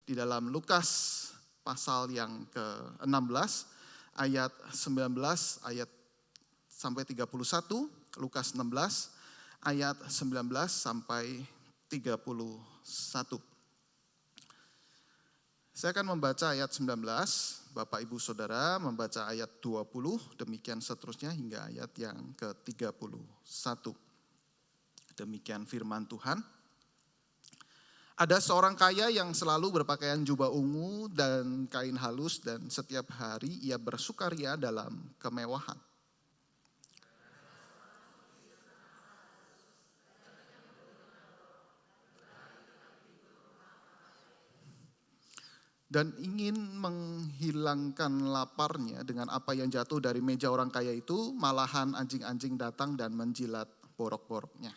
di dalam Lukas pasal yang ke-16 ayat 19 ayat sampai 31, Lukas 16 ayat 19 sampai 31. Saya akan membaca ayat 19, Bapak Ibu Saudara membaca ayat 20, demikian seterusnya hingga ayat yang ke-31. Demikian firman Tuhan. Ada seorang kaya yang selalu berpakaian jubah ungu dan kain halus dan setiap hari ia bersukaria dalam kemewahan. Dan ingin menghilangkan laparnya dengan apa yang jatuh dari meja orang kaya itu, malahan anjing-anjing datang dan menjilat borok-boroknya.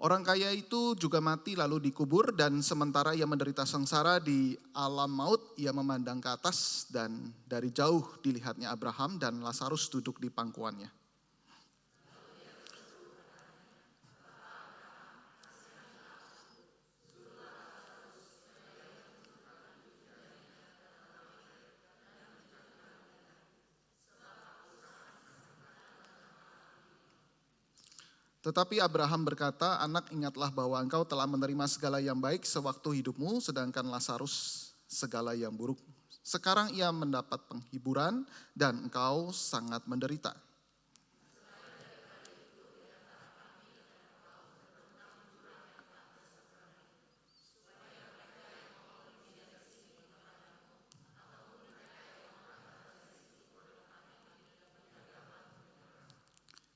Orang kaya itu juga mati lalu dikubur, dan sementara ia menderita sengsara di alam maut, ia memandang ke atas dan dari jauh dilihatnya Abraham dan Lazarus duduk di pangkuannya. Tetapi Abraham berkata, "Anak, ingatlah bahwa engkau telah menerima segala yang baik sewaktu hidupmu, sedangkan Lazarus segala yang buruk. Sekarang ia mendapat penghiburan dan engkau sangat menderita."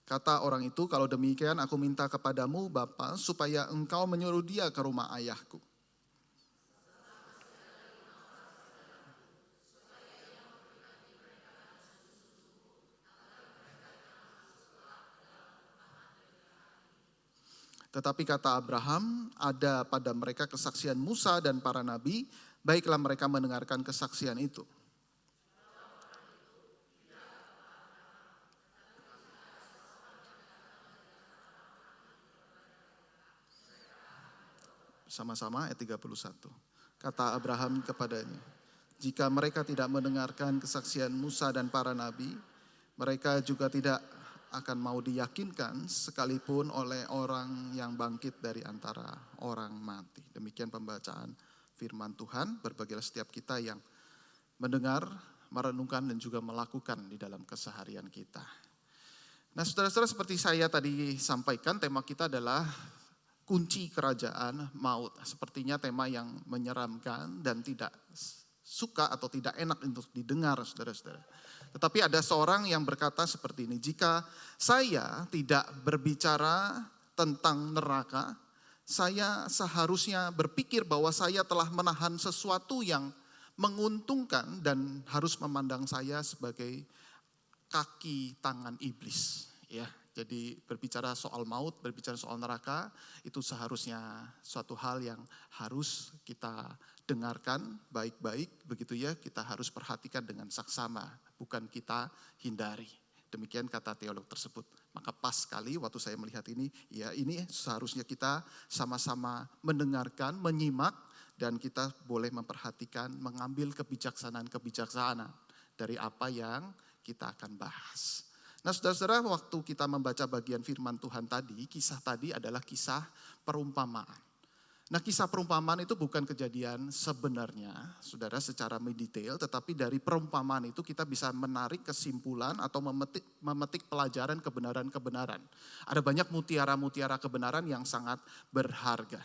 Kata orang itu, "Kalau demikian aku minta kepadamu Bapa, supaya engkau menyuruh dia ke rumah ayahku. Tetapi kata Abraham, ada pada mereka kesaksian Musa dan para nabi, baiklah mereka mendengarkan kesaksian itu." Sama-sama ayat 31. Kata Abraham kepadanya, "Jika mereka tidak mendengarkan kesaksian Musa dan para nabi, mereka juga tidak akan mau diyakinkan sekalipun oleh orang yang bangkit dari antara orang mati." Demikian pembacaan firman Tuhan. Berbahagialah setiap kita yang mendengar, merenungkan dan juga melakukan di dalam keseharian kita. Nah, saudara-saudara, seperti saya tadi sampaikan, tema kita adalah kunci kerajaan maut. Sepertinya tema yang menyeramkan dan tidak suka atau tidak enak untuk didengar, saudara-saudara. Tetapi ada seorang yang berkata seperti ini, "Jika saya tidak berbicara tentang neraka, saya seharusnya berpikir bahwa saya telah menahan sesuatu yang menguntungkan dan harus memandang saya sebagai kaki tangan iblis." Ya, jadi berbicara soal maut, berbicara soal neraka, itu seharusnya suatu hal yang harus kita dengarkan baik-baik, begitu ya, kita harus perhatikan dengan saksama, bukan kita hindari. Demikian kata teolog tersebut. Maka pas sekali waktu saya melihat ini, ya ini seharusnya kita sama-sama mendengarkan, menyimak, dan kita boleh memperhatikan, mengambil kebijaksanaan dari apa yang kita akan bahas. Nah, saudara-saudara, waktu kita membaca bagian firman Tuhan tadi, kisah tadi adalah kisah perumpamaan. Nah, kisah perumpamaan itu bukan kejadian sebenarnya, saudara, secara mendetail, tetapi dari perumpamaan itu kita bisa menarik kesimpulan atau memetik pelajaran kebenaran-kebenaran. Ada banyak mutiara-mutiara kebenaran yang sangat berharga.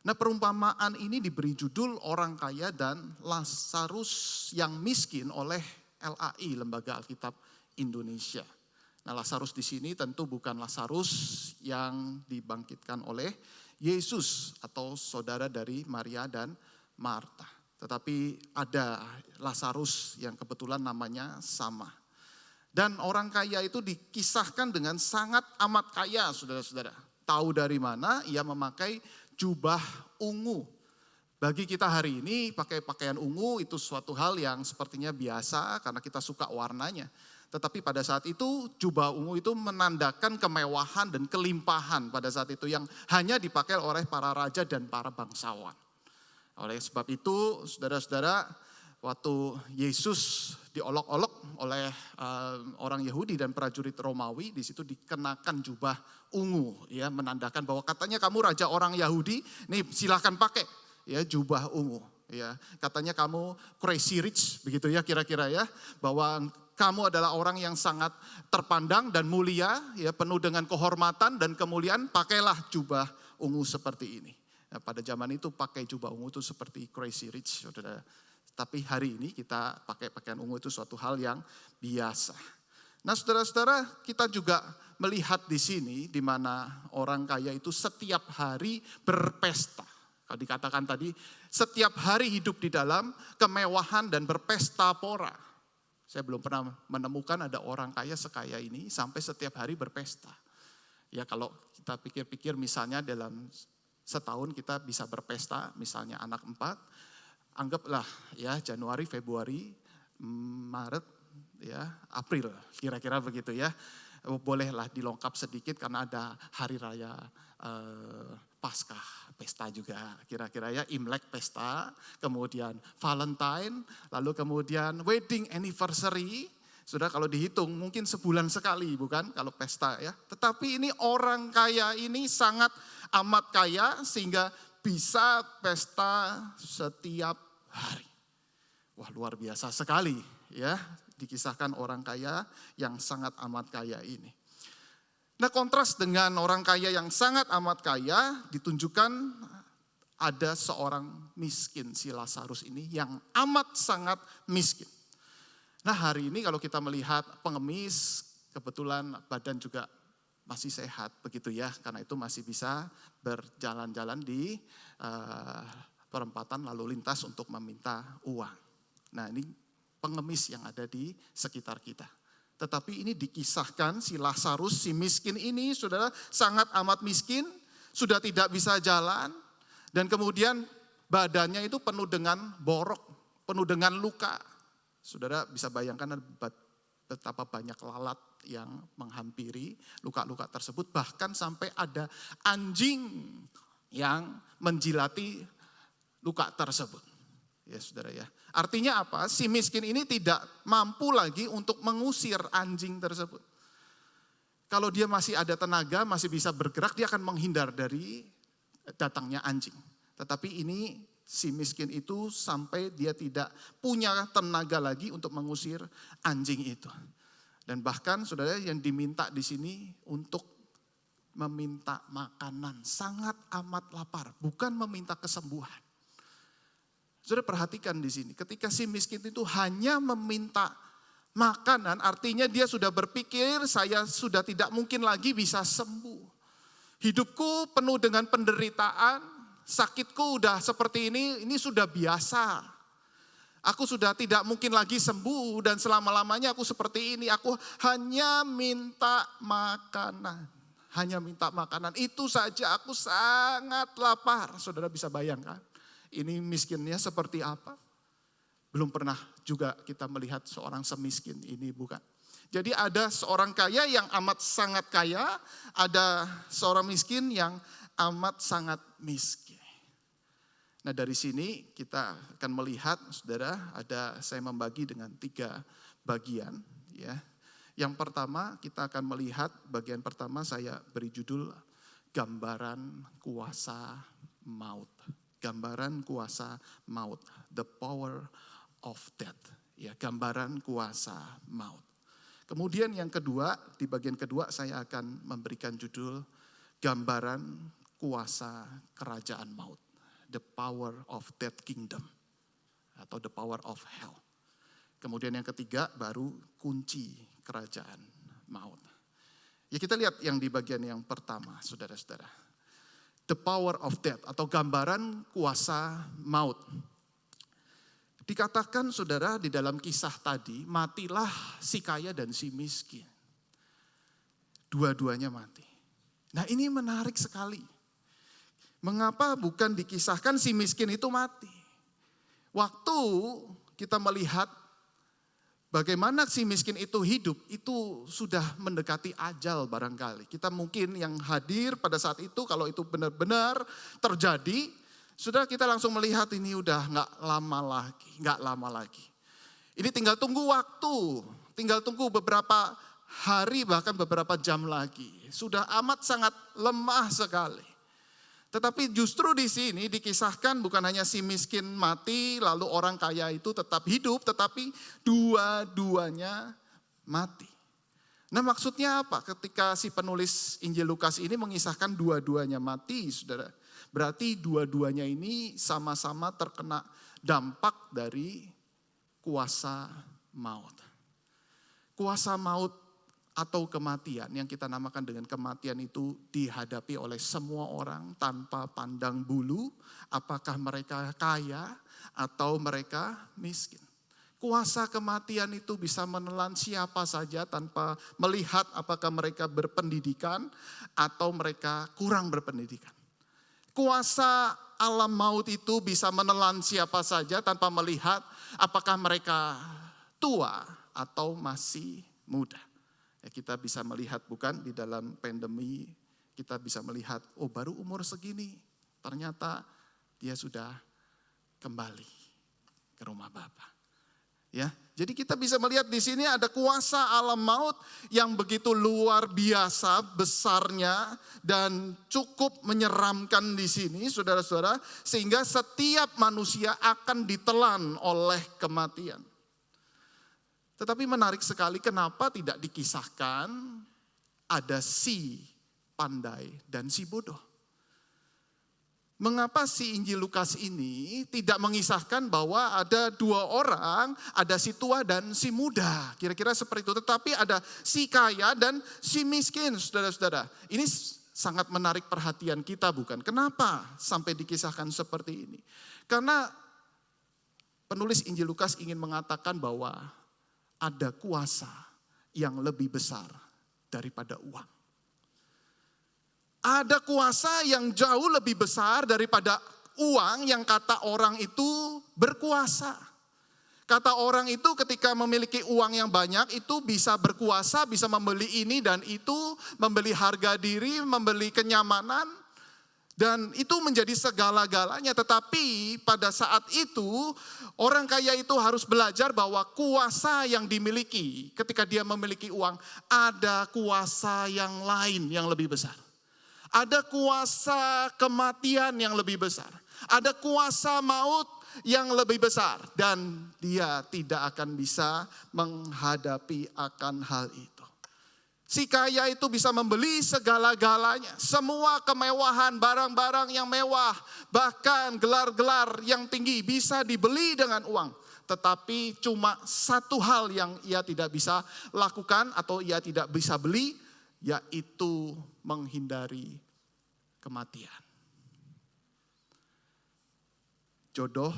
Nah, perumpamaan ini diberi judul Orang Kaya dan Lazarus yang Miskin oleh LAI, Lembaga Alkitab Indonesia. Nah, Lazarus di sini tentu bukan Lazarus yang dibangkitkan oleh Yesus atau saudara dari Maria dan Marta. Tetapi ada Lazarus yang kebetulan namanya sama. Dan orang kaya itu dikisahkan dengan sangat amat kaya, saudara-saudara. Tahu dari mana? Ia memakai jubah ungu. Bagi kita hari ini pakai pakaian ungu itu suatu hal yang sepertinya biasa karena kita suka warnanya. Tetapi pada saat itu jubah ungu itu menandakan kemewahan dan kelimpahan pada saat itu yang hanya dipakai oleh para raja dan para bangsawan. Oleh sebab itu saudara-saudara, waktu Yesus diolok-olok oleh orang Yahudi dan prajurit Romawi, di situ dikenakan jubah ungu, ya, menandakan bahwa katanya kamu raja orang Yahudi, nih silahkan pakai ya jubah ungu. Ya, katanya kamu crazy rich, begitu ya kira-kira ya, bahwa kamu adalah orang yang sangat terpandang dan mulia, ya, penuh dengan kehormatan dan kemuliaan, pakailah jubah ungu seperti ini. Nah, pada zaman itu pakai jubah ungu itu seperti crazy rich, saudara. Tapi hari ini kita pakai pakaian ungu itu suatu hal yang biasa. Nah, saudara-saudara, kita juga melihat di sini di mana orang kaya itu setiap hari berpesta. Kalau dikatakan tadi, setiap hari hidup di dalam kemewahan dan berpesta pora. Saya belum pernah menemukan ada orang kaya sekaya ini sampai setiap hari berpesta. Ya, kalau kita pikir-pikir misalnya dalam setahun kita bisa berpesta, misalnya anak 4, anggaplah ya Januari, Februari, Maret, ya April, kira-kira begitu ya. Bolehlah dilengkap sedikit karena ada hari raya Paskah, pesta juga kira-kira ya, Imlek pesta, kemudian Valentine, lalu kemudian wedding anniversary. Sudah kalau dihitung mungkin sebulan sekali, bukan kalau pesta ya. Tetapi ini orang kaya ini sangat amat kaya sehingga bisa pesta setiap hari. Wah, luar biasa sekali ya, dikisahkan orang kaya yang sangat amat kaya ini. Nah, kontras dengan orang kaya yang sangat amat kaya ditunjukkan ada seorang miskin, si Lazarus ini yang amat sangat miskin. Nah, hari ini kalau kita melihat pengemis, kebetulan badan juga masih sehat begitu ya, karena itu masih bisa berjalan-jalan di perempatan lalu lintas untuk meminta uang. Nah, ini pengemis yang ada di sekitar kita. Tetapi ini dikisahkan si Lazarus, si miskin ini, saudara, sangat amat miskin, sudah tidak bisa jalan, dan kemudian badannya itu penuh dengan borok, penuh dengan luka. Saudara bisa bayangkan betapa banyak lalat yang menghampiri luka-luka tersebut, bahkan sampai ada anjing yang menjilati luka tersebut. Ya saudara ya, artinya apa? Si miskin ini tidak mampu lagi untuk mengusir anjing tersebut. Kalau dia masih ada tenaga, masih bisa bergerak, dia akan menghindar dari datangnya anjing. Tetapi ini si miskin itu sampai dia tidak punya tenaga lagi untuk mengusir anjing itu. Dan bahkan saudara yang diminta di sini untuk meminta makanan, sangat amat lapar, bukan meminta kesembuhan. Saudara perhatikan di sini, ketika si miskin itu hanya meminta makanan, artinya dia sudah berpikir saya sudah tidak mungkin lagi bisa sembuh. Hidupku penuh dengan penderitaan, sakitku udah seperti ini sudah biasa. Aku sudah tidak mungkin lagi sembuh dan selama-lamanya aku seperti ini. Aku hanya minta makanan. Hanya minta makanan, itu saja aku sangat lapar. Saudara bisa bayangkan. Ini miskinnya seperti apa? Belum pernah juga kita melihat seorang semiskin ini, bukan? Jadi ada seorang kaya yang amat sangat kaya, ada seorang miskin yang amat sangat miskin. Nah, dari sini kita akan melihat, saudara, saya membagi dengan 3 bagian. Ya. Yang pertama kita akan melihat, bagian pertama saya beri judul gambaran kuasa maut. Gambaran kuasa maut, the power of death. Ya, gambaran kuasa maut. Kemudian yang kedua, di bagian kedua saya akan memberikan judul gambaran kuasa kerajaan maut, the power of death kingdom atau the power of hell. Kemudian yang ketiga baru kunci kerajaan maut. Ya, kita lihat yang di bagian yang pertama, saudara-saudara. The power of death atau gambaran kuasa maut. Dikatakan saudara di dalam kisah tadi, matilah si kaya dan si miskin. Dua-duanya mati. Nah, ini menarik sekali. Mengapa bukan dikisahkan si miskin itu mati? Waktu kita melihat bagaimana si miskin itu hidup, itu sudah mendekati ajal barangkali. Kita mungkin yang hadir pada saat itu, kalau itu benar-benar terjadi, sudah kita langsung melihat ini udah nggak lama lagi. Ini tinggal tunggu waktu, tinggal tunggu beberapa hari bahkan beberapa jam lagi. Sudah amat sangat lemah sekali. Tetapi justru di sini dikisahkan bukan hanya si miskin mati lalu orang kaya itu tetap hidup, tetapi dua-duanya mati. Nah maksudnya apa ketika si penulis Injil Lukas ini mengisahkan dua-duanya mati, saudara? Berarti dua-duanya ini sama-sama terkena dampak dari kuasa maut. Kuasa maut atau kematian yang kita namakan dengan kematian itu dihadapi oleh semua orang tanpa pandang bulu apakah mereka kaya atau mereka miskin. Kuasa kematian itu bisa menelan siapa saja tanpa melihat apakah mereka berpendidikan atau mereka kurang berpendidikan. Kuasa alam maut itu bisa menelan siapa saja tanpa melihat apakah mereka tua atau masih muda. Ya, kita bisa melihat bukan di dalam pandemi, kita bisa melihat baru umur segini ternyata dia sudah kembali ke rumah Bapa. Ya, jadi kita bisa melihat di sini ada kuasa alam maut yang begitu luar biasa besarnya dan cukup menyeramkan di sini, saudara-saudara, sehingga setiap manusia akan ditelan oleh kematian. Tetapi menarik sekali kenapa tidak dikisahkan ada si pandai dan si bodoh. Mengapa si Injil Lukas ini tidak mengisahkan bahwa ada dua orang, ada si tua dan si muda. Kira-kira seperti itu. Tetapi ada si kaya dan si miskin, saudara-saudara. Ini sangat menarik perhatian kita bukan? Kenapa sampai dikisahkan seperti ini? Karena penulis Injil Lukas ingin mengatakan bahwa ada kuasa yang lebih besar daripada uang. Ada kuasa yang jauh lebih besar daripada uang yang kata orang itu berkuasa. Kata orang itu ketika memiliki uang yang banyak itu bisa berkuasa, bisa membeli ini dan itu, membeli harga diri, membeli kenyamanan. Dan itu menjadi segala-galanya. Tetapi pada saat itu orang kaya itu harus belajar bahwa kuasa yang dimiliki ketika dia memiliki uang, ada kuasa yang lain yang lebih besar. Ada kuasa kematian yang lebih besar. Ada kuasa maut yang lebih besar. Dan dia tidak akan bisa menghadapi akan hal itu. Si kaya itu bisa membeli segala-galanya. Semua kemewahan, barang-barang yang mewah. Bahkan gelar-gelar yang tinggi bisa dibeli dengan uang. Tetapi cuma satu hal yang ia tidak bisa lakukan atau ia tidak bisa beli. Yaitu menghindari kematian. Jodoh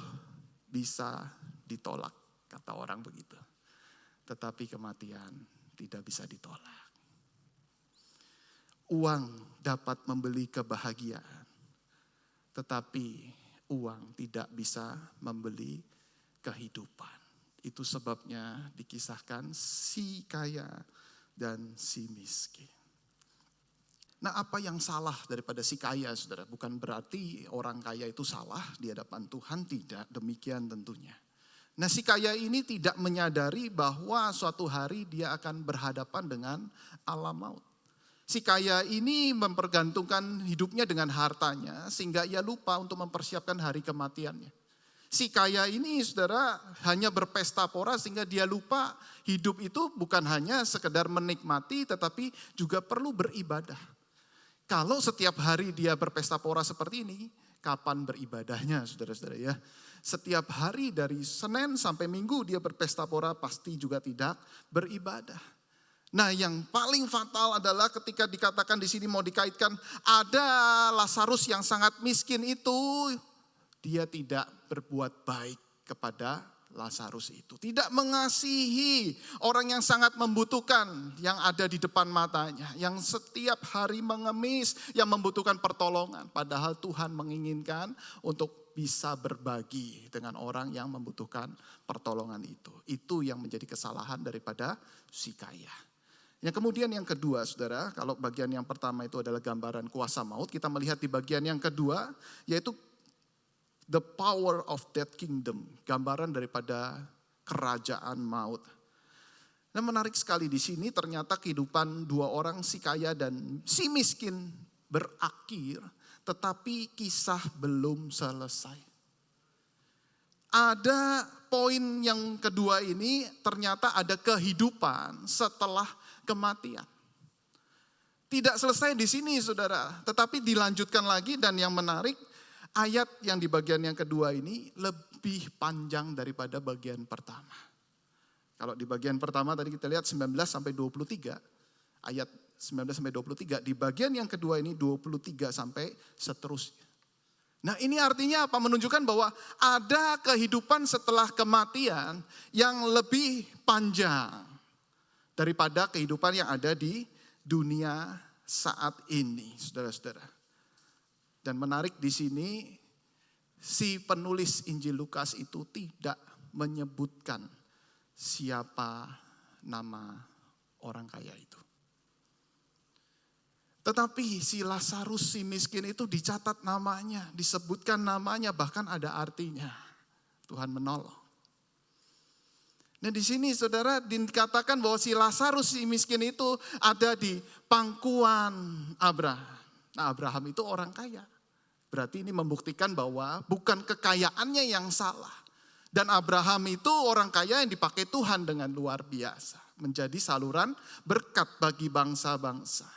bisa ditolak, kata orang begitu. Tetapi kematian tidak bisa ditolak. Uang dapat membeli kebahagiaan, tetapi uang tidak bisa membeli kehidupan. Itu sebabnya dikisahkan si kaya dan si miskin. Nah, apa yang salah daripada si kaya, saudara? Bukan berarti orang kaya itu salah di hadapan Tuhan, tidak demikian tentunya. Nah, si kaya ini tidak menyadari bahwa suatu hari dia akan berhadapan dengan alam maut. Si kaya ini mempergantungkan hidupnya dengan hartanya sehingga ia lupa untuk mempersiapkan hari kematiannya. Si kaya ini, saudara, hanya berpesta pora sehingga dia lupa hidup itu bukan hanya sekedar menikmati tetapi juga perlu beribadah. Kalau setiap hari dia berpesta pora seperti ini, kapan beribadahnya, saudara-saudara ya? Setiap hari dari Senin sampai Minggu dia berpesta pora pasti juga tidak beribadah. Nah, yang paling fatal adalah ketika dikatakan di sini mau dikaitkan ada Lazarus yang sangat miskin itu, dia tidak berbuat baik kepada Lazarus itu. Tidak mengasihi orang yang sangat membutuhkan, yang ada di depan matanya, yang setiap hari mengemis, yang membutuhkan pertolongan. Padahal Tuhan menginginkan untuk bisa berbagi dengan orang yang membutuhkan pertolongan itu. Itu yang menjadi kesalahan daripada si kaya. Yang kemudian yang kedua, saudara, kalau bagian yang pertama itu adalah gambaran kuasa maut, kita melihat di bagian yang kedua, yaitu the power of that kingdom, gambaran daripada kerajaan maut. Nah, menarik sekali di sini ternyata kehidupan dua orang, si kaya dan si miskin, berakhir, tetapi kisah belum selesai. Ada poin yang kedua ini, ternyata ada kehidupan setelah kematian. Tidak selesai di sini, saudara, tetapi dilanjutkan lagi, dan yang menarik, ayat yang di bagian yang kedua ini lebih panjang daripada bagian pertama. Kalau di bagian pertama tadi kita lihat 19 sampai 23, ayat 19 sampai 23, di bagian yang kedua ini 23 sampai seterusnya. Nah, ini artinya apa? Menunjukkan bahwa ada kehidupan setelah kematian yang lebih panjang daripada kehidupan yang ada di dunia saat ini, saudara-saudara. Dan menarik di sini, si penulis Injil Lukas itu tidak menyebutkan siapa nama orang kaya itu. Tetapi si Lazarus, si miskin itu dicatat namanya, disebutkan namanya, bahkan ada artinya. Tuhan menolong. Nah, di sini saudara dikatakan bahwa si Lazarus, si miskin itu ada di pangkuan Abraham. Nah, Abraham itu orang kaya. Berarti ini membuktikan bahwa bukan kekayaannya yang salah. Dan Abraham itu orang kaya yang dipakai Tuhan dengan luar biasa. Menjadi saluran berkat bagi bangsa-bangsa.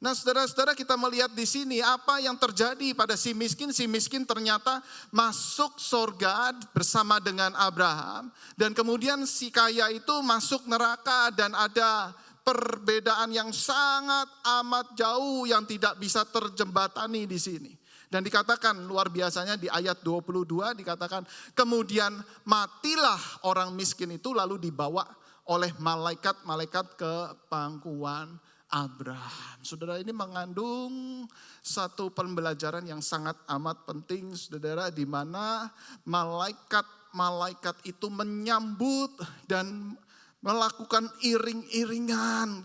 Nah, saudara-saudara, kita melihat di sini apa yang terjadi pada si miskin. Si miskin ternyata masuk surga bersama dengan Abraham. Dan kemudian si kaya itu masuk neraka, dan ada perbedaan yang sangat amat jauh yang tidak bisa terjembatani di sini. Dan dikatakan luar biasanya di ayat 22 dikatakan, kemudian matilah orang miskin itu lalu dibawa oleh malaikat-malaikat ke pangkuan Abraham. Saudara, ini mengandung satu pembelajaran yang sangat amat penting, saudara, di mana malaikat-malaikat itu menyambut dan melakukan iring-iringan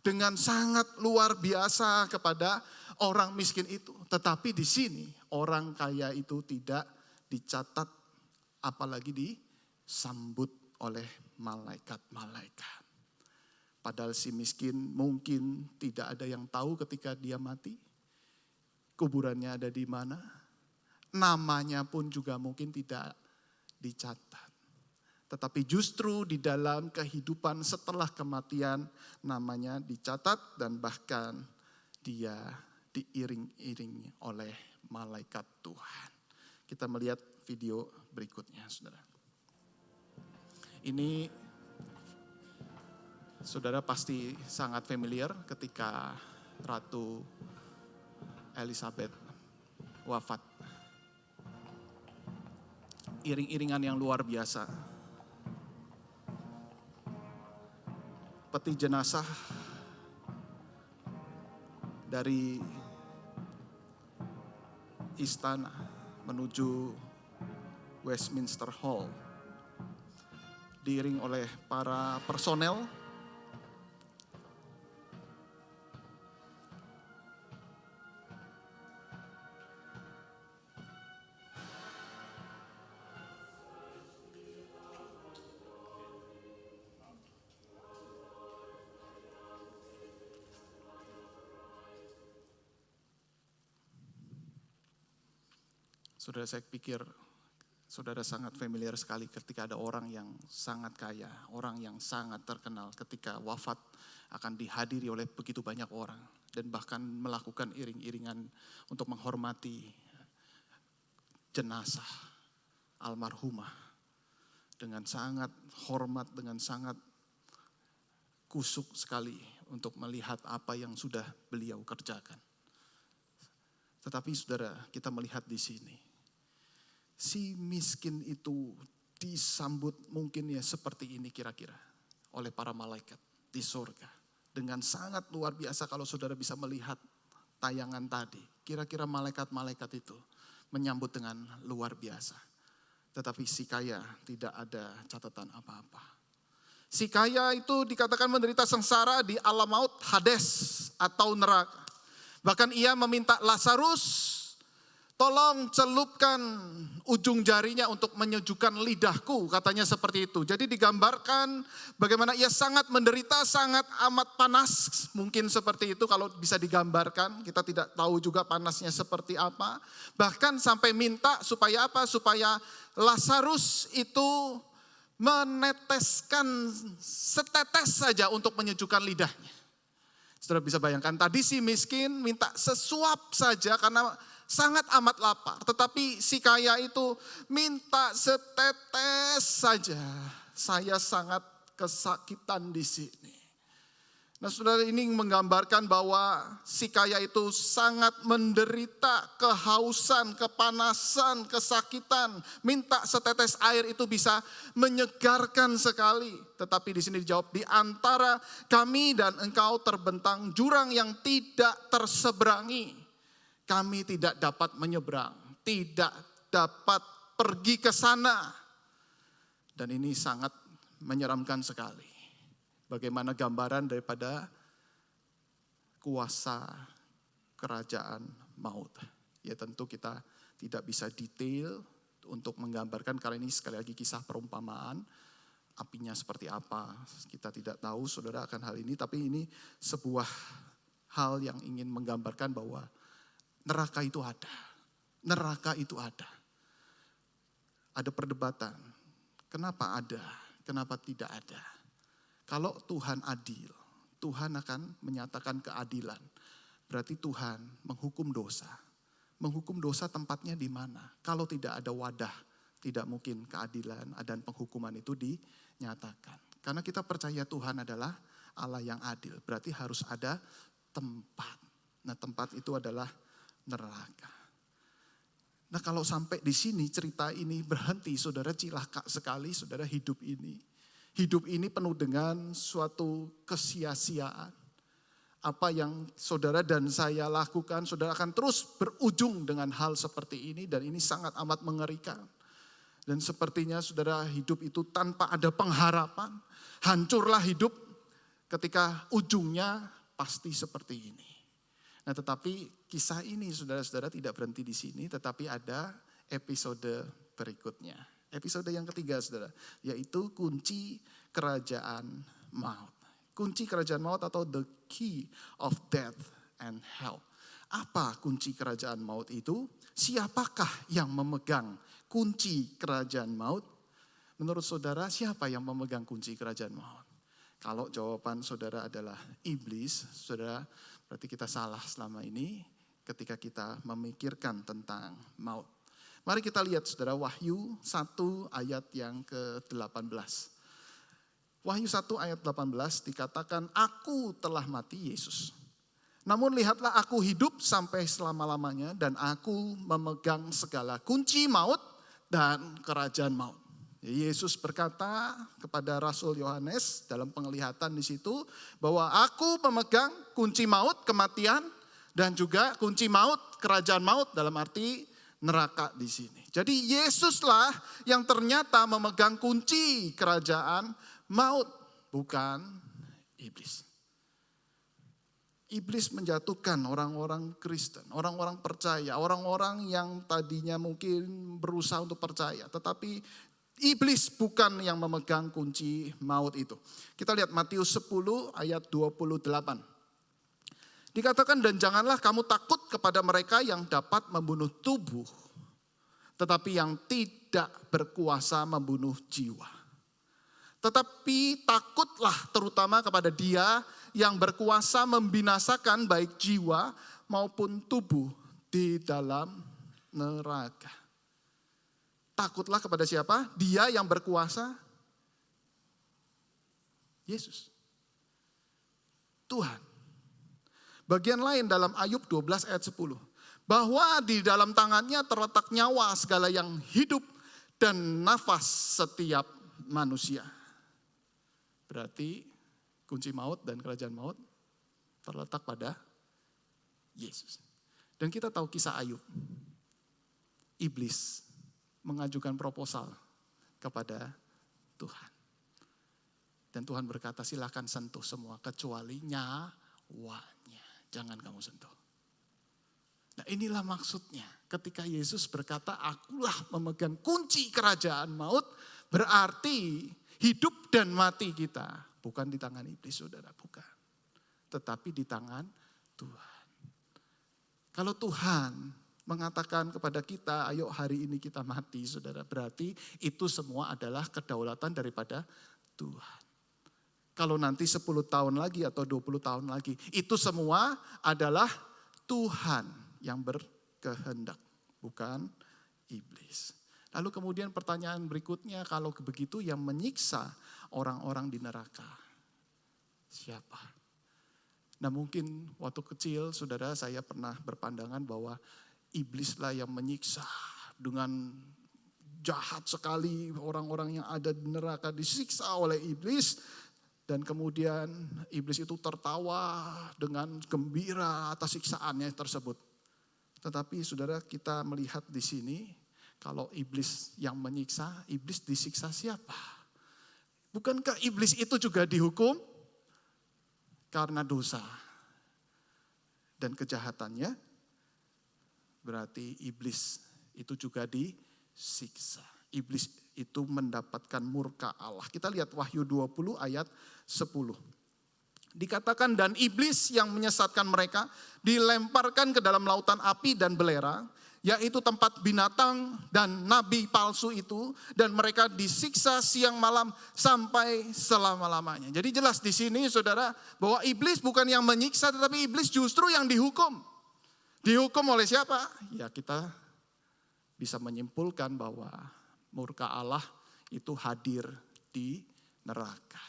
dengan sangat luar biasa kepada orang miskin itu. Tetapi di sini orang kaya itu tidak dicatat, apalagi disambut oleh malaikat-malaikat. Padahal si miskin mungkin tidak ada yang tahu ketika dia mati. Kuburannya ada di mana. Namanya pun juga mungkin tidak dicatat. Tetapi justru di dalam kehidupan setelah kematian namanya dicatat, dan bahkan dia diiring-iringi oleh malaikat Tuhan. Kita melihat video berikutnya, saudara. Ini saudara pasti sangat familiar ketika Ratu Elizabeth wafat. Iring-iringan yang luar biasa. Peti jenazah dari istana menuju Westminster Hall. Diiring oleh para personel. Saudara, saya pikir saudara sangat familiar sekali ketika ada orang yang sangat kaya, orang yang sangat terkenal, ketika wafat akan dihadiri oleh begitu banyak orang dan bahkan melakukan iring-iringan untuk menghormati jenazah almarhumah dengan sangat hormat, dengan sangat kusuk sekali untuk melihat apa yang sudah beliau kerjakan. Tetapi saudara, kita melihat di sini, si miskin itu disambut mungkin ya seperti ini kira-kira oleh para malaikat di surga. Dengan sangat luar biasa kalau saudara bisa melihat tayangan tadi. Kira-kira malaikat-malaikat itu menyambut dengan luar biasa. Tetapi si kaya tidak ada catatan apa-apa. Si kaya itu dikatakan menderita sengsara di alam maut, Hades atau neraka. Bahkan ia meminta Lazarus, tolong celupkan ujung jarinya untuk menyejukkan lidahku, katanya seperti itu. Jadi digambarkan bagaimana ia sangat menderita, sangat amat panas. Mungkin seperti itu kalau bisa digambarkan. Kita tidak tahu juga panasnya seperti apa. Bahkan sampai minta supaya apa? Supaya Lazarus itu meneteskan setetes saja untuk menyejukkan lidahnya. Saudara bisa bayangkan, tadi si miskin minta sesuap saja karena sangat amat lapar. Tetapi si kaya itu minta setetes saja. Saya sangat kesakitan di sini. Nah saudara, ini menggambarkan bahwa si kaya itu sangat menderita kehausan, kepanasan, kesakitan. Minta setetes air itu bisa menyegarkan sekali. Tetapi di sini dijawab, di antara kami dan engkau terbentang jurang yang tidak terseberangi. Kami tidak dapat menyeberang, tidak dapat pergi ke sana. Dan ini sangat menyeramkan sekali. Bagaimana gambaran daripada kuasa kerajaan maut. Ya tentu kita tidak bisa detail untuk menggambarkan karena ini sekali lagi kisah perumpamaan. Apinya seperti apa, kita tidak tahu saudara akan hal ini. Tapi ini sebuah hal yang ingin menggambarkan bahwa neraka itu ada. Neraka itu ada. Ada perdebatan. Kenapa ada? Kenapa tidak ada? Kalau Tuhan adil, Tuhan akan menyatakan keadilan. Berarti Tuhan menghukum dosa. Menghukum dosa tempatnya di mana? Kalau tidak ada wadah, tidak mungkin keadilan dan penghukuman itu dinyatakan. Karena kita percaya Tuhan adalah Allah yang adil. Berarti harus ada tempat. Nah tempat itu adalah neraka. Nah kalau sampai di sini cerita ini berhenti, saudara, cilaka sekali saudara hidup ini. Hidup ini penuh dengan suatu kesia-siaan. Apa yang saudara dan saya lakukan, saudara akan terus berujung dengan hal seperti ini. Dan ini sangat amat mengerikan. Dan sepertinya saudara hidup itu tanpa ada pengharapan. Hancurlah hidup ketika ujungnya pasti seperti ini. Nah tetapi kisah ini saudara-saudara tidak berhenti di sini. Tetapi ada episode berikutnya. Episode yang ketiga saudara, yaitu kunci kerajaan maut. Kunci kerajaan maut atau the key of death and hell. Apa kunci kerajaan maut itu? Siapakah yang memegang kunci kerajaan maut? Menurut saudara siapa yang memegang kunci kerajaan maut? Kalau jawaban saudara adalah iblis, saudara berarti kita salah selama ini ketika kita memikirkan tentang maut. Mari kita lihat saudara Wahyu 1 ayat yang ke-18. Wahyu 1 ayat 18 dikatakan, aku telah mati Yesus. Namun lihatlah aku hidup sampai selama-lamanya dan aku memegang segala kunci maut dan kerajaan maut. Yesus berkata kepada Rasul Yohanes dalam penglihatan di situ bahwa aku memegang kunci maut, kematian, dan juga kunci maut, kerajaan maut dalam arti neraka di sini. Jadi Yesuslah yang ternyata memegang kunci kerajaan maut, bukan iblis. Iblis menjatuhkan orang-orang Kristen, orang-orang percaya, orang-orang yang tadinya mungkin berusaha untuk percaya. Tetapi iblis bukan yang memegang kunci maut itu. Kita lihat Matius 10 ayat 28. Dikatakan, dan janganlah kamu takut kepada mereka yang dapat membunuh tubuh, tetapi yang tidak berkuasa membunuh jiwa. Tetapi takutlah terutama kepada Dia yang berkuasa membinasakan baik jiwa maupun tubuh di dalam neraka. Takutlah kepada siapa? Dia yang berkuasa, Yesus, Tuhan. Bagian lain dalam Ayub 12 ayat 10. Bahwa di dalam tangannya terletak nyawa segala yang hidup dan nafas setiap manusia. Berarti kunci maut dan kerajaan maut terletak pada Yesus. Dan kita tahu kisah Ayub. Iblis mengajukan proposal kepada Tuhan. Dan Tuhan berkata, silakan sentuh semua kecuali nyawanya. Jangan kamu sentuh. Nah, inilah maksudnya ketika Yesus berkata, akulah memegang kunci kerajaan maut, berarti hidup dan mati kita bukan di tangan iblis, saudara, bukan. Tetapi di tangan Tuhan. Kalau Tuhan mengatakan kepada kita, ayo hari ini kita mati, saudara, berarti itu semua adalah kedaulatan daripada Tuhan. Kalau nanti 10 tahun lagi atau 20 tahun lagi, itu semua adalah Tuhan yang berkehendak, bukan iblis. Lalu kemudian pertanyaan berikutnya, kalau begitu yang menyiksa orang-orang di neraka, siapa? Nah, mungkin waktu kecil, saudara, saya pernah berpandangan bahwa iblislah yang menyiksa dengan jahat sekali. Orang-orang yang ada di neraka disiksa oleh iblis. Dan kemudian iblis itu tertawa dengan gembira atas siksaannya tersebut. Tetapi saudara, kita melihat di sini, kalau iblis yang menyiksa, iblis disiksa siapa? Bukankah iblis itu juga dihukum? Karena dosa dan kejahatannya, berarti iblis itu juga disiksa. Iblis itu mendapatkan murka Allah. Kita lihat Wahyu 20 ayat 10. Dikatakan, dan iblis yang menyesatkan mereka dilemparkan ke dalam lautan api dan belera, yaitu tempat binatang dan nabi palsu itu, dan mereka disiksa siang malam sampai selama-lamanya. Jadi jelas di sini, saudara, bahwa iblis bukan yang menyiksa, tetapi iblis justru yang dihukum. Dihukum oleh siapa? Ya, kita bisa menyimpulkan bahwa murka Allah itu hadir di neraka.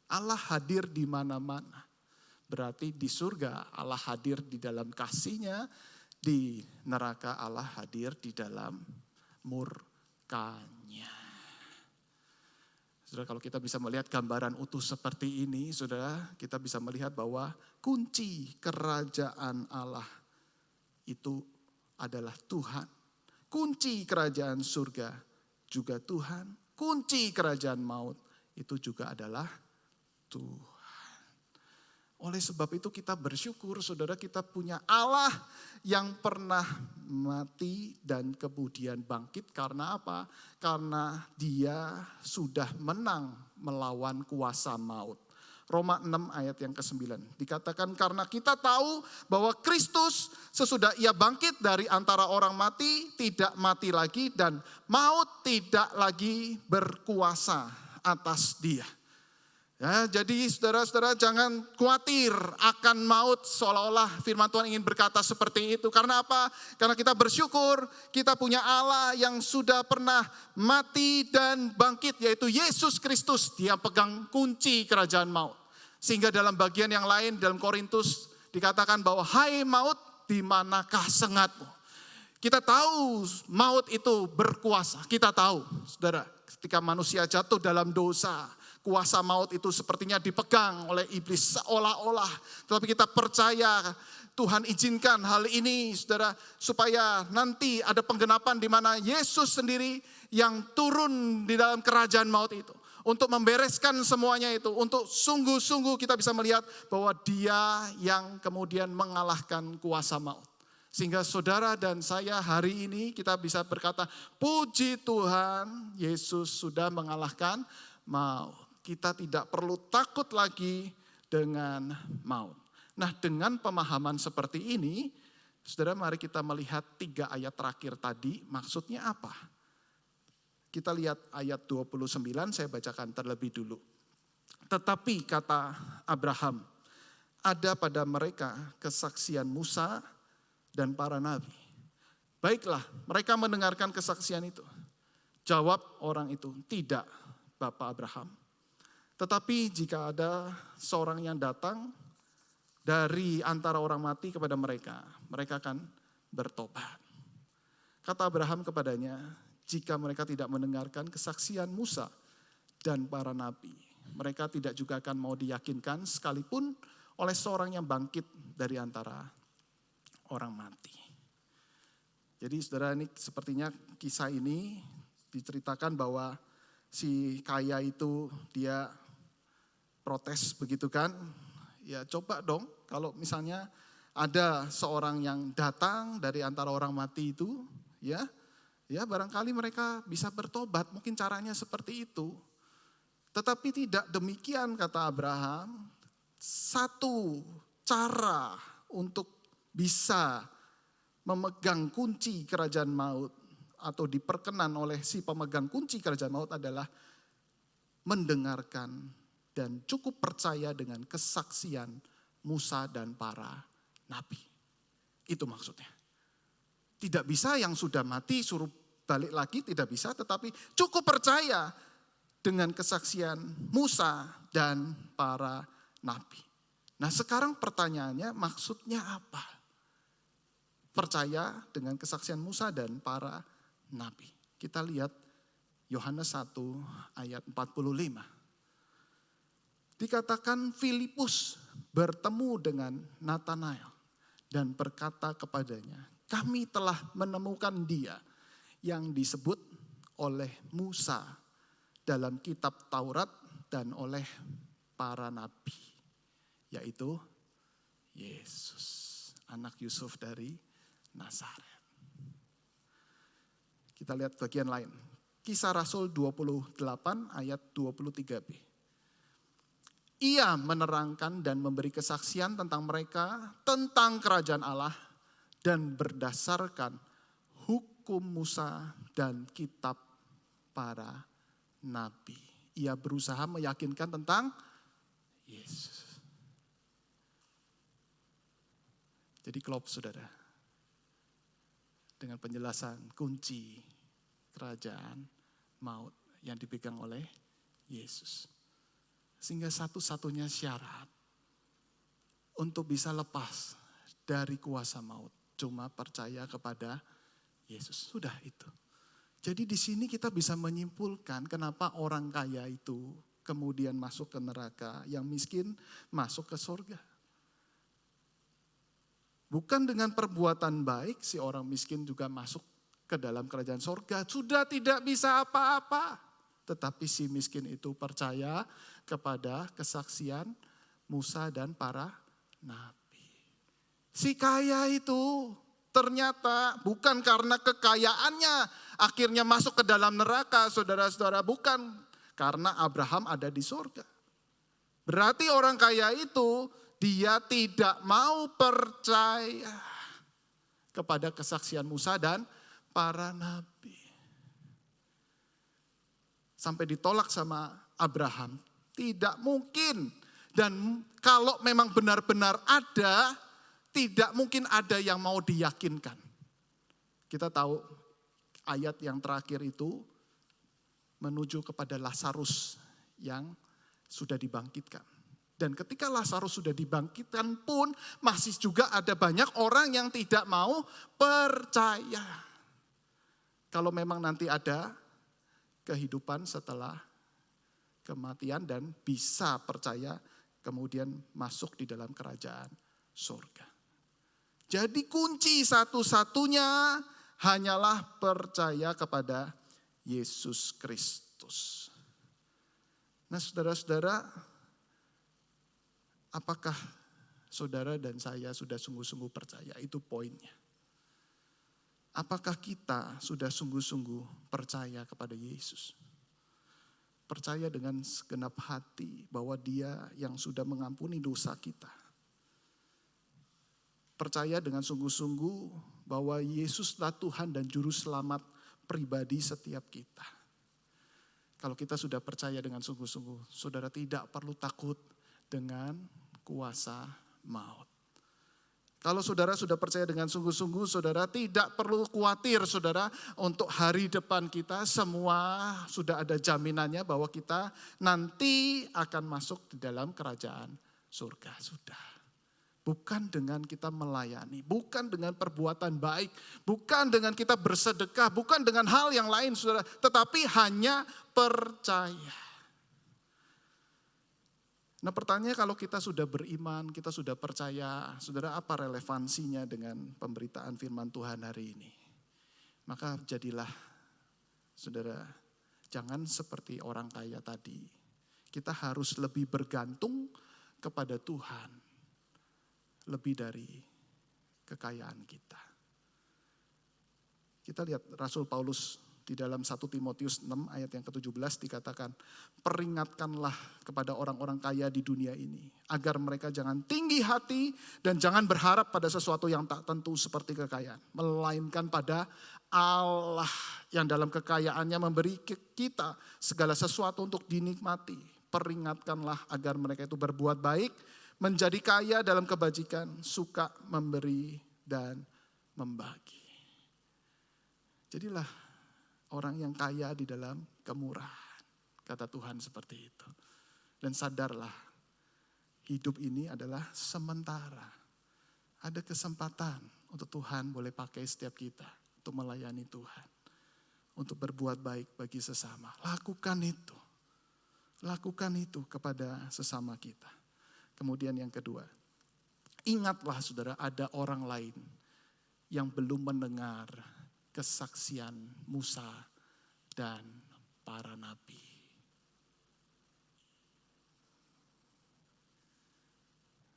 Allah hadir di mana-mana. Berarti di surga Allah hadir di dalam kasih-Nya, di neraka Allah hadir di dalam murka-Nya. Saudara, kalau kita bisa melihat gambaran utuh seperti ini, saudara, kita bisa melihat bahwa kunci kerajaan Allah itu adalah Tuhan. Kunci kerajaan surga juga Tuhan. Kunci kerajaan maut itu juga adalah Tuhan. Oleh sebab itu kita bersyukur, saudara, kita punya Allah yang pernah mati dan kemudian bangkit. Karena apa? Karena Dia sudah menang melawan kuasa maut. Roma 6 ayat yang ke-9. Dikatakan, karena kita tahu bahwa Kristus sesudah Ia bangkit dari antara orang mati, tidak mati lagi dan maut tidak lagi berkuasa atas Dia. Ya, jadi saudara-saudara jangan khawatir akan maut, seolah-olah firman Tuhan ingin berkata seperti itu. Karena apa? Karena kita bersyukur kita punya Allah yang sudah pernah mati dan bangkit, yaitu Yesus Kristus. Dia pegang kunci kerajaan maut. Sehingga dalam bagian yang lain dalam Korintus dikatakan bahwa hai maut, di manakah sengatmu? Kita tahu maut itu berkuasa. Kita tahu, saudara, ketika manusia jatuh dalam dosa, kuasa maut itu sepertinya dipegang oleh iblis seolah-olah. Tetapi kita percaya Tuhan izinkan hal ini, saudara, supaya nanti ada penggenapan di mana Yesus sendiri yang turun di dalam kerajaan maut itu. Untuk membereskan semuanya itu, untuk sungguh-sungguh kita bisa melihat bahwa Dia yang kemudian mengalahkan kuasa maut. Sehingga saudara dan saya hari ini kita bisa berkata, puji Tuhan, Yesus sudah mengalahkan maut. Kita tidak perlu takut lagi dengan maut. Nah, dengan pemahaman seperti ini, saudara, mari kita melihat 3 ayat terakhir tadi, maksudnya apa? Kita lihat ayat 29, saya bacakan terlebih dulu. Tetapi kata Abraham, ada pada mereka kesaksian Musa dan para nabi. Baiklah, mereka mendengarkan kesaksian itu. Jawab orang itu, tidak Bapak Abraham. Tetapi jika ada seorang yang datang dari antara orang mati kepada mereka, mereka akan bertobat. Kata Abraham kepadanya, jika mereka tidak mendengarkan kesaksian Musa dan para nabi. Mereka tidak juga akan mau diyakinkan sekalipun oleh seorang yang bangkit dari antara orang mati. Jadi saudara, ini sepertinya kisah ini diceritakan bahwa si kaya itu dia protes begitu kan. Ya coba dong kalau misalnya ada seorang yang datang dari antara orang mati itu, ya barangkali mereka bisa bertobat, mungkin caranya seperti itu. Tetapi tidak demikian kata Abraham. Satu cara untuk bisa memegang kunci kerajaan maut atau diperkenan oleh si pemegang kunci kerajaan maut adalah mendengarkan dan cukup percaya dengan kesaksian Musa dan para nabi. Itu maksudnya. Tidak bisa yang sudah mati suruh balik lagi, tidak bisa, tetapi cukup percaya dengan kesaksian Musa dan para nabi. Nah sekarang pertanyaannya, maksudnya apa? Percaya dengan kesaksian Musa dan para nabi. Kita lihat Yohanes 1 ayat 45. Dikatakan Filipus bertemu dengan Natanael dan berkata kepadanya, kami telah menemukan dia yang disebut oleh Musa dalam kitab Taurat dan oleh para nabi, yaitu Yesus, anak Yusuf dari Nazaret. Kita lihat bagian lain. Kisah Rasul 28 ayat 23b. Ia menerangkan dan memberi kesaksian tentang mereka, tentang kerajaan Allah, dan berdasarkan hukum Musa dan kitab para nabi. Ia berusaha meyakinkan tentang Yesus. Jadi klop saudara. Dengan penjelasan kunci kerajaan maut yang dipegang oleh Yesus. Sehingga satu-satunya syarat untuk bisa lepas dari kuasa maut cuma percaya kepada Yesus. Sudah itu. Jadi di sini kita bisa menyimpulkan kenapa orang kaya itu kemudian masuk ke neraka, yang miskin masuk ke surga. Bukan dengan perbuatan baik si orang miskin juga masuk ke dalam kerajaan surga. Sudah tidak bisa apa-apa. Tetapi si miskin itu percaya kepada kesaksian Musa dan para nabi. Si kaya itu ternyata bukan karena kekayaannya akhirnya masuk ke dalam neraka, saudara-saudara. Bukan, karena Abraham ada di surga. Berarti orang kaya itu dia tidak mau percaya kepada kesaksian Musa dan para nabi. Sampai ditolak sama Abraham. Tidak mungkin. Dan kalau memang benar-benar ada, tidak mungkin ada yang mau diyakinkan. Kita tahu ayat yang terakhir itu menuju kepada Lazarus yang sudah dibangkitkan. Dan ketika Lazarus sudah dibangkitkan pun masih juga ada banyak orang yang tidak mau percaya. Kalau memang nanti ada kehidupan setelah kematian dan bisa percaya kemudian masuk di dalam kerajaan surga. Jadi kunci satu-satunya hanyalah percaya kepada Yesus Kristus. Nah saudara-saudara, apakah saudara dan saya sudah sungguh-sungguh percaya? Itu poinnya. Apakah kita sudah sungguh-sungguh percaya kepada Yesus? Percaya dengan segenap hati bahwa Dia yang sudah mengampuni dosa kita. Percaya dengan sungguh-sungguh bahwa Yesuslah Tuhan dan Juru Selamat pribadi setiap kita. Kalau kita sudah percaya dengan sungguh-sungguh, saudara tidak perlu takut dengan kuasa maut. Kalau saudara sudah percaya dengan sungguh-sungguh, saudara tidak perlu khawatir saudara untuk hari depan kita. Semua sudah ada jaminannya bahwa kita nanti akan masuk di dalam kerajaan surga. Sudah. Bukan dengan kita melayani, bukan dengan perbuatan baik, bukan dengan kita bersedekah, bukan dengan hal yang lain saudara, tetapi hanya percaya. Nah pertanyaannya kalau kita sudah beriman, kita sudah percaya, saudara apa relevansinya dengan pemberitaan firman Tuhan hari ini? Maka jadilah saudara, jangan seperti orang kaya tadi. Kita harus lebih bergantung kepada Tuhan. Lebih dari kekayaan kita. Kita lihat Rasul Paulus di dalam 1 Timotius 6 ayat yang ke-17 dikatakan, peringatkanlah kepada orang-orang kaya di dunia ini, agar mereka jangan tinggi hati dan jangan berharap pada sesuatu yang tak tentu seperti kekayaan. Melainkan pada Allah yang dalam kekayaannya memberi kita segala sesuatu untuk dinikmati. Peringatkanlah agar mereka itu berbuat baik, menjadi kaya dalam kebajikan, suka memberi dan membagi. Jadilah orang yang kaya di dalam kemurahan. Kata Tuhan seperti itu. Dan sadarlah, hidup ini adalah sementara. Ada kesempatan untuk Tuhan boleh pakai setiap kita untuk melayani Tuhan. Untuk berbuat baik bagi sesama. Lakukan itu. Lakukan itu kepada sesama kita. Kemudian yang kedua, ingatlah saudara ada orang lain yang belum mendengar kesaksian Musa dan para nabi.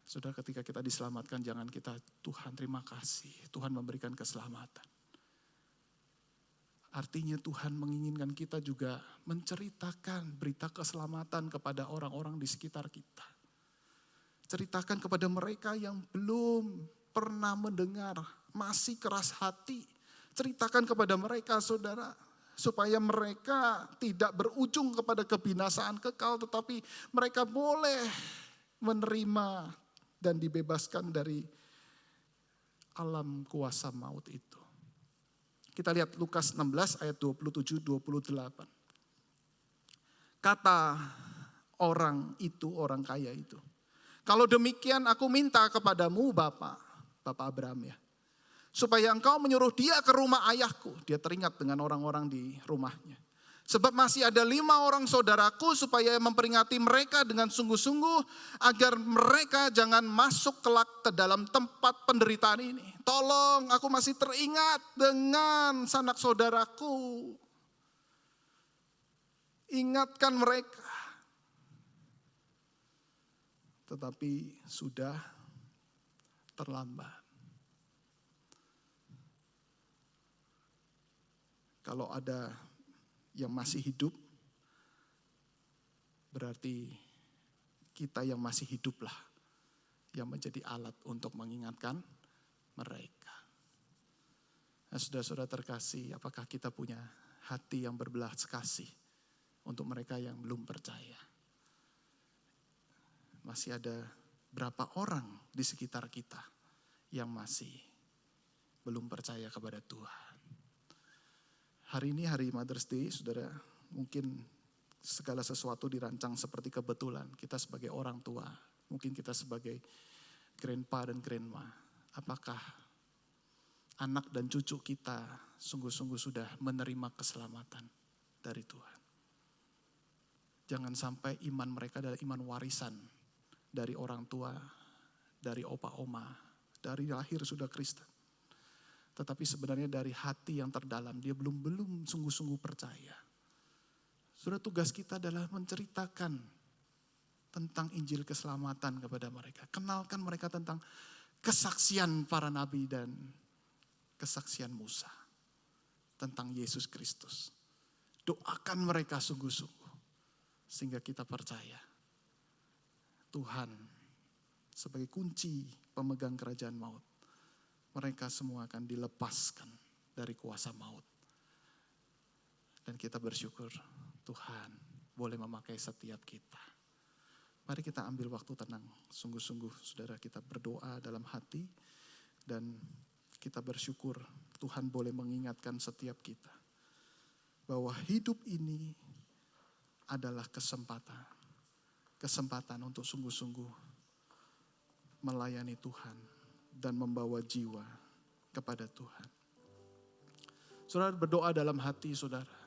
Saudara ketika kita diselamatkan jangan kita Tuhan terima kasih, Tuhan memberikan keselamatan. Artinya Tuhan menginginkan kita juga menceritakan berita keselamatan kepada orang-orang di sekitar kita. Ceritakan kepada mereka yang belum pernah mendengar, masih keras hati. Ceritakan kepada mereka saudara, supaya mereka tidak berujung kepada kebinasaan kekal, tetapi mereka boleh menerima dan dibebaskan dari alam kuasa maut itu. Kita lihat Lukas 16 ayat 27-28. Kata orang itu, orang kaya itu, kalau demikian aku minta kepadamu Bapak Abraham ya, supaya engkau menyuruh dia ke rumah ayahku. Dia teringat dengan orang-orang di rumahnya. Sebab masih ada 5 orang saudaraku, supaya memperingati mereka dengan sungguh-sungguh, agar mereka jangan masuk kelak ke dalam tempat penderitaan ini. Tolong, aku masih teringat dengan sanak saudaraku. Ingatkan mereka. Tetapi sudah terlambat. Kalau ada yang masih hidup, berarti kita yang masih hiduplah yang menjadi alat untuk mengingatkan mereka. Nah, saudara-saudara terkasih, apakah kita punya hati yang berbelas kasih untuk mereka yang belum percaya? Masih ada berapa orang di sekitar kita yang masih belum percaya kepada Tuhan. Hari ini hari Mother's Day, saudara, mungkin segala sesuatu dirancang seperti kebetulan. Kita sebagai orang tua, mungkin kita sebagai grandpa dan grandma. Apakah anak dan cucu kita sungguh-sungguh sudah menerima keselamatan dari Tuhan? Jangan sampai iman mereka adalah iman warisan dari orang tua, dari opa oma, dari lahir sudah Kristen. Tetapi sebenarnya dari hati yang terdalam dia belum sungguh-sungguh percaya. Sudah tugas kita adalah menceritakan tentang Injil keselamatan kepada mereka. Kenalkan mereka tentang kesaksian para nabi dan kesaksian Musa. Tentang Yesus Kristus. Doakan mereka sungguh-sungguh. Sehingga kita percaya Tuhan sebagai kunci pemegang kerajaan maut. Mereka semua akan dilepaskan dari kuasa maut. Dan kita bersyukur Tuhan boleh memakai setiap kita. Mari kita ambil waktu tenang. Sungguh-sungguh saudara kita berdoa dalam hati. Dan kita bersyukur Tuhan boleh mengingatkan setiap kita. Bahwa hidup ini adalah kesempatan. Kesempatan untuk sungguh-sungguh melayani Tuhan dan membawa jiwa kepada Tuhan. Saudara berdoa dalam hati saudara.